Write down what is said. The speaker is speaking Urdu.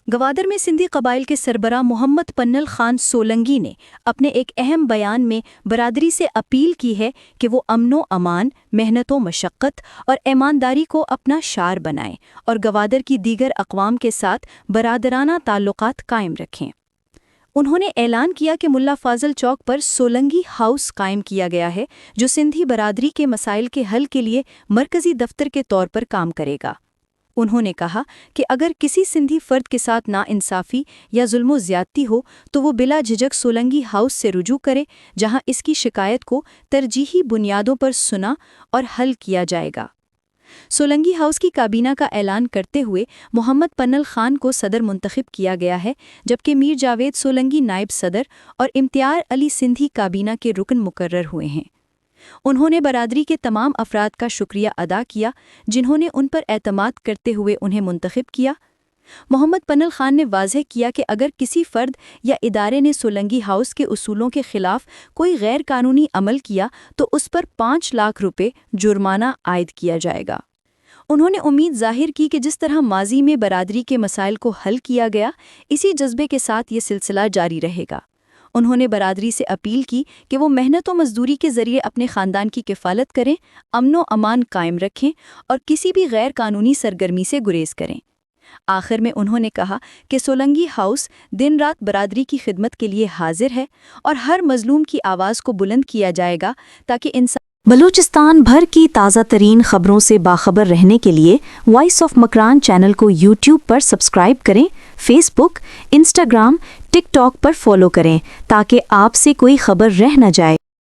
گوادر میں سندھی قبائل کے سربراہ محمد پنل خان سولنگی نے اپنے ایک اہم بیان میں برادری سے اپیل کی ہے کہ وہ امن و امان، محنت و مشقت اور ایمانداری کو اپنا شعار بنائیں اور گوادر کی دیگر اقوام کے ساتھ برادرانہ تعلقات قائم رکھیں۔ انہوں نے اعلان کیا کہ ملا فاضل چوک پر سولنگی ہاؤس قائم کیا گیا ہے، جو سندھی برادری کے مسائل کے حل کے لیے مرکزی دفتر کے طور پر کام کرے گا۔ انہوں نے کہا کہ اگر کسی سندھی فرد کے ساتھ ناانصافی یا ظلم و زیادتی ہو تو وہ بلا جھجک سولنگی ہاؤس سے رجوع کرے، جہاں اس کی شکایت کو ترجیحی بنیادوں پر سنا اور حل کیا جائے گا۔ سولنگی ہاؤس کی کابینہ کا اعلان کرتے ہوئے محمد پنل خان کو صدر منتخب کیا گیا ہے، جبکہ میر جاوید سولنگی نائب صدر اور امتیاز علی سندھی کابینہ کے رکن مقرر ہوئے ہیں۔ انہوں نے برادری کے تمام افراد کا شکریہ ادا کیا جنہوں نے ان پر اعتماد کرتے ہوئے انہیں منتخب کیا۔ محمد پنل خان نے واضح کیا کہ اگر کسی فرد یا ادارے نے سولنگی ہاؤس کے اصولوں کے خلاف کوئی غیر قانونی عمل کیا تو اس پر 5 لاکھ روپے جرمانہ عائد کیا جائے گا۔ انہوں نے امید ظاہر کی کہ جس طرح ماضی میں برادری کے مسائل کو حل کیا گیا، اسی جذبے کے ساتھ یہ سلسلہ جاری رہے گا۔ انہوں نے برادری سے اپیل کی کہ وہ محنت و مزدوری کے ذریعے اپنے خاندان کی کفالت کریں، امن و امان قائم رکھیں اور کسی بھی غیر قانونی سرگرمی سے گریز کریں۔ آخر میں انہوں نے کہا کہ سولنگی ہاؤس دن رات برادری کی خدمت کے لیے حاضر ہے اور ہر مظلوم کی آواز کو بلند کیا جائے گا تاکہ انسان بلوچستان بھر کی تازہ ترین خبروں سے باخبر رہنے کے لیے وائس آف مکران چینل کو یوٹیوب پر سبسکرائب کریں، فیس بک، انسٹاگرام، ٹک ٹاک پر فالو کریں تاکہ آپ سے کوئی خبر رہ نہ جائے۔